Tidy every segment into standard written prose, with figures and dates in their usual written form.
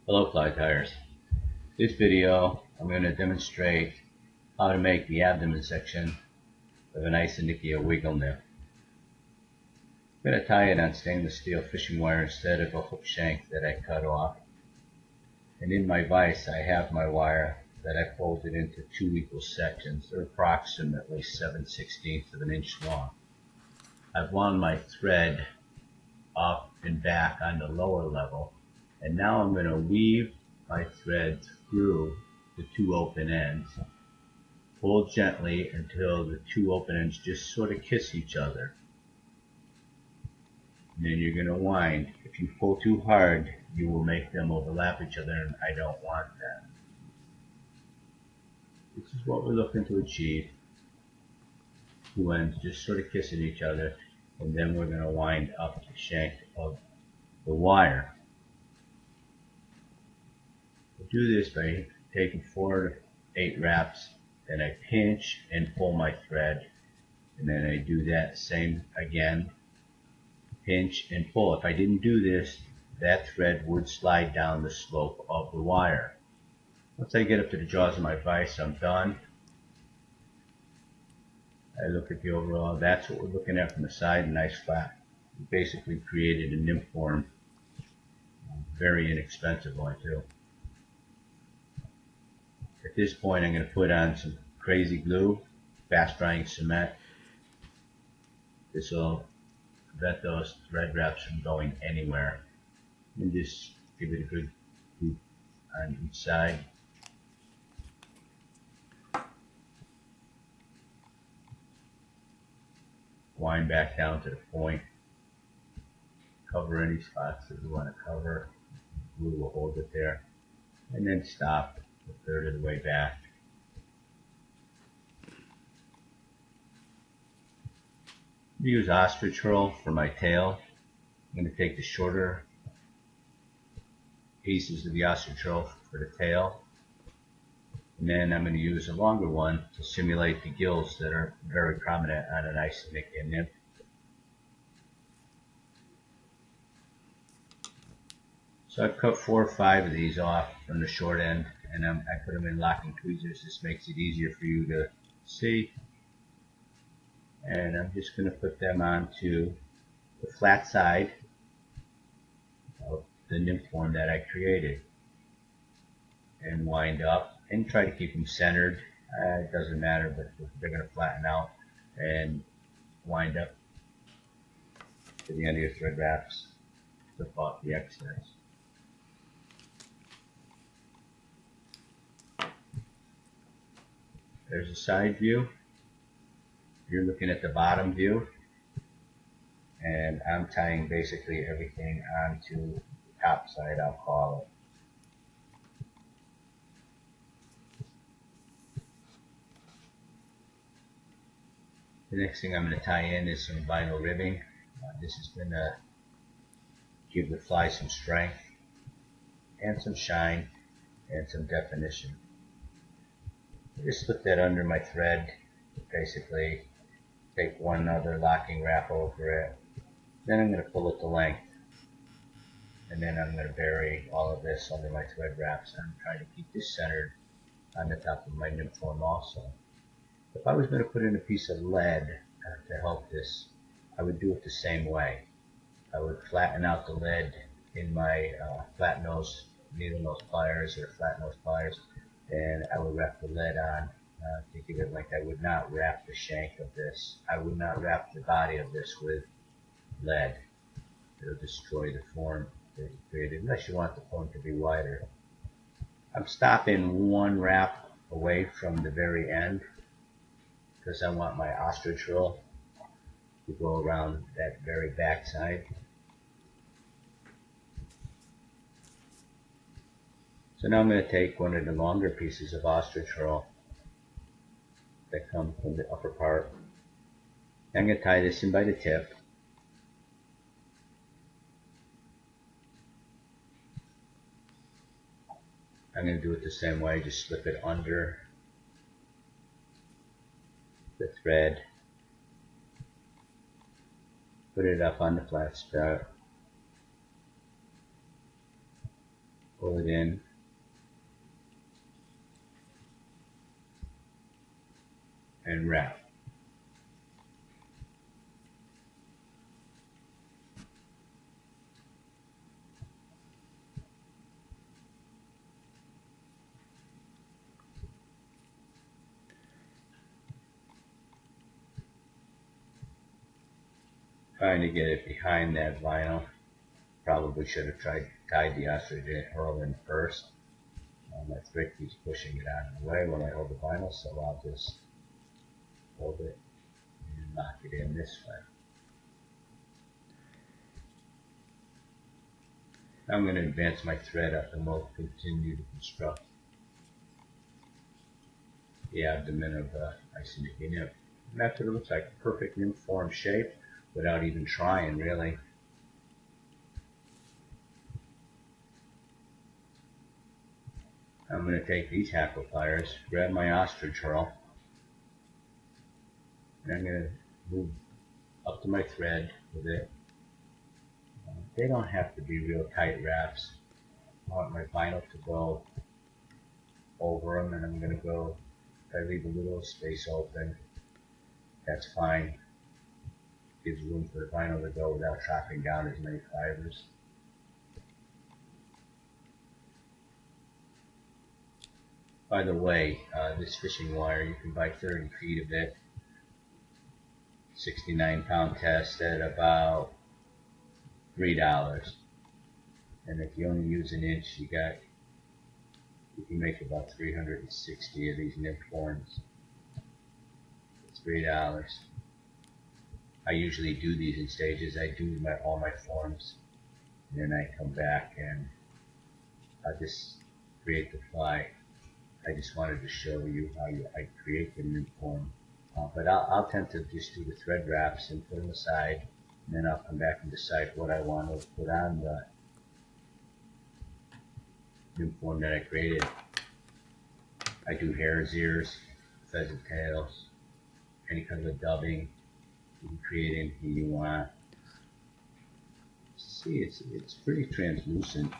Hello fly tyers. This video I'm going to demonstrate how to make the abdomen section of an Isonychia Wiggle Nymph. I'm going to tie it on stainless steel fishing wire instead of a hook shank that I cut off. And in my vise I have my wire that I folded into two equal sections. They're approximately 7/16 of an inch long. I've wound my thread up and back on the lower level, and now I'm going to weave my thread through the two open ends. Pull gently until the two open ends just sort of kiss each other. And then you're going to wind. If you pull too hard, you will make them overlap each other, and I don't want that. This is what we're looking to achieve. Two ends just sort of kissing each other, and then we're going to wind up the shank of the wire. I do this by taking 4 to 8 wraps, then I pinch and pull my thread, and then I do that same again, pinch and pull. If I didn't do this, that thread would slide down the slope of the wire. Once I get up to the jaws of my vise, I'm done. I look at the overall, that's what we're looking at from the side, nice flat. We basically created a nymph form, very inexpensive one too. At this point I'm going to put on some crazy glue, fast drying cement. This will prevent those thread wraps from going anywhere. And just give it a good glue on each side. Wind back down to the point. Cover any spots that you want to cover. Glue will hold it there. And then stop a third of the way back. I'm going to use ostrich roll for my tail. I'm going to take the shorter pieces of the ostrich roll for the tail. And then I'm going to use a longer one to simulate the gills that are very prominent on an Isonychia nymph. So I've cut 4 or 5 of these off from the short end, and I put them in locking tweezers. This makes it easier for you to see. And I'm just going to put them onto the flat side of the nymph form that I created, and wind up and try to keep them centered. It doesn't matter, but they're going to flatten out, and wind up to the end of your thread wraps, flip off the excess. There's a side view. You're looking at the bottom view, and I'm tying basically everything onto the top side, I'll call it. The next thing I'm going to tie in is some vinyl ribbing. This is going to give the fly some strength and some shine and some definition. Just slip that under my thread, basically take one other locking wrap over it. Then I'm going to pull it to length, and then I'm going to bury all of this under my thread wraps. I'm trying to keep this centered on the top of my nymph form also. If I was going to put in a piece of lead to help this, I would do it the same way. I would flatten out the lead in my flat nose needle nose pliers or flat nose pliers, and I would wrap the lead on to give it length. I would not wrap the shank of this. I would not wrap the body of this with lead. It'll destroy the form that you created, unless you want the form to be wider. I'm stopping one wrap away from the very end because I want my ostrich roll to go around that very back side. So now I'm going to take one of the longer pieces of ostrich roll that come from the upper part. I'm going to tie this in by the tip. I'm going to do it the same way, just slip it under the thread, put it up on the flat spout, pull it in, and wrap. Trying to get it behind that vinyl. Probably should have tied the ostrich hurl in first. My thread keeps pushing it out of the way when I hold the vinyl, so I'll just hold it and lock it in this way. I'm going to advance my thread up and we'll continue to construct the abdomen of Isonychia Nymph. And that's what it looks like, perfect nymph-form shape without even trying really. I'm going to take these hackle pliers, grab my ostrich hurl, and I'm going to move up to my thread with it. They don't have to be real tight wraps. I want my vinyl to go over them, and I'm going to go, if I leave a little space open, that's fine. Gives room for the vinyl to go without chopping down as many fibers. By the way, this fishing wire, you can buy 30 feet of it, 69-pound test at about $3. And if you only use an inch, you can make about 360 of these nymph forms. It's $3. I usually do these in stages. I do all my forms, and then I come back and I just create the fly. I just wanted to show you how I create the nymph form. But I'll tend to just do the thread wraps and put them aside, and then I'll come back and decide what I want to put on the nymph form that I created. I do hare's ears, pheasant tails, any kind of dubbing. You can create anything you want. See, it's pretty translucent.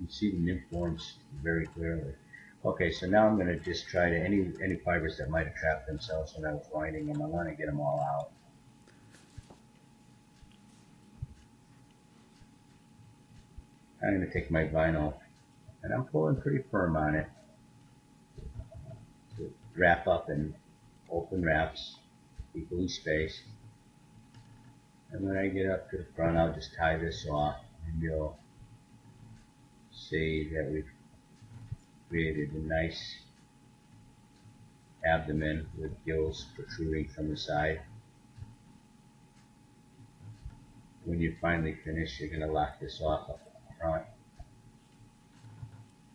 You see the nymph forms very clearly. Okay, so now I'm going to just try to, any fibers that might have trapped themselves when I was winding them, I want to get them all out. I'm going to take my vinyl, and I'm pulling pretty firm on it. Wrap up in open wraps, equally spaced. And when I get up to the front, I'll just tie this off, and you'll see that we've created a nice abdomen with gills protruding from the side. When you finally finish, you're going to lock this off up front.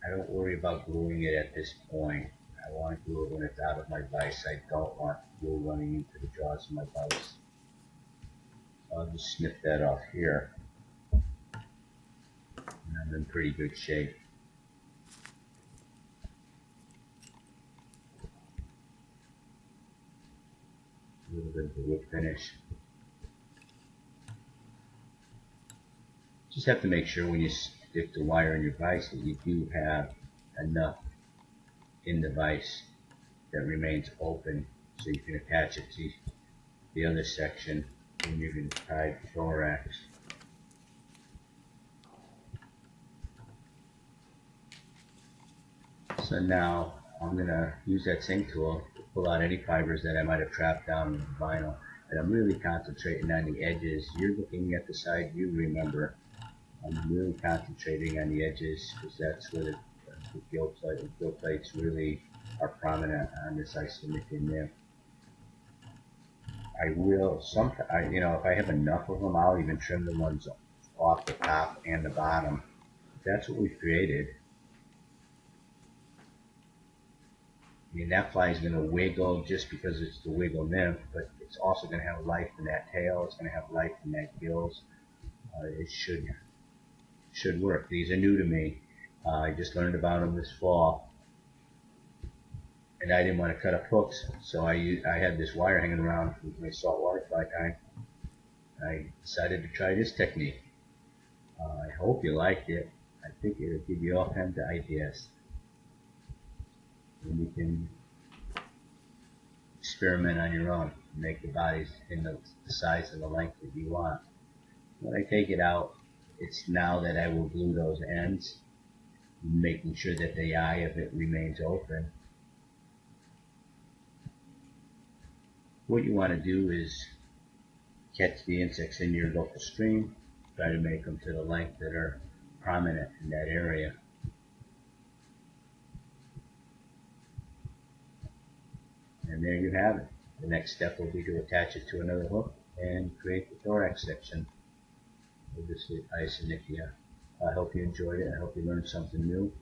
I don't worry about gluing it at this point. I want to glue it when it's out of my vise. I don't want glue running into the jaws of my vise. So I'll just snip that off here. And I'm in pretty good shape. A little bit of the whip finish. Just have to make sure when you stick the wire in your vise that you do have enough in the vise that remains open so you can attach it to the other section when you're going to tie the thorax. So now I'm going to use that same tool to pull out any fibers that I might have trapped down in the vinyl. And I'm really concentrating on the edges. You're looking at the side you remember. I'm really concentrating on the edges because that's where the gill plates really are prominent on this Isonychia Nymph. I will, if I have enough of them, I'll even trim the ones off the top and the bottom. That's what we've created. I mean, that fly is going to wiggle just because it's the wiggle nymph, but it's also going to have life in that tail. It's going to have life in that gills. It should work. These are new to me. I just learned about them this fall, and I didn't want to cut up hooks, so I had this wire hanging around with my saltwater fly tying. I decided to try this technique. I hope you liked it. I think it'll give you all kinds of ideas. And you can experiment on your own, make the bodies in the size and the length that you want. When I take it out, it's now that I will glue those ends, making sure that the eye of it remains open. What you want to do is catch the insects in your local stream, try to make them to the length that are prominent in that area. And there you have it. The next step will be to attach it to another hook and create the thorax section of this Isonychia. I hope you enjoyed it. I hope you learned something new.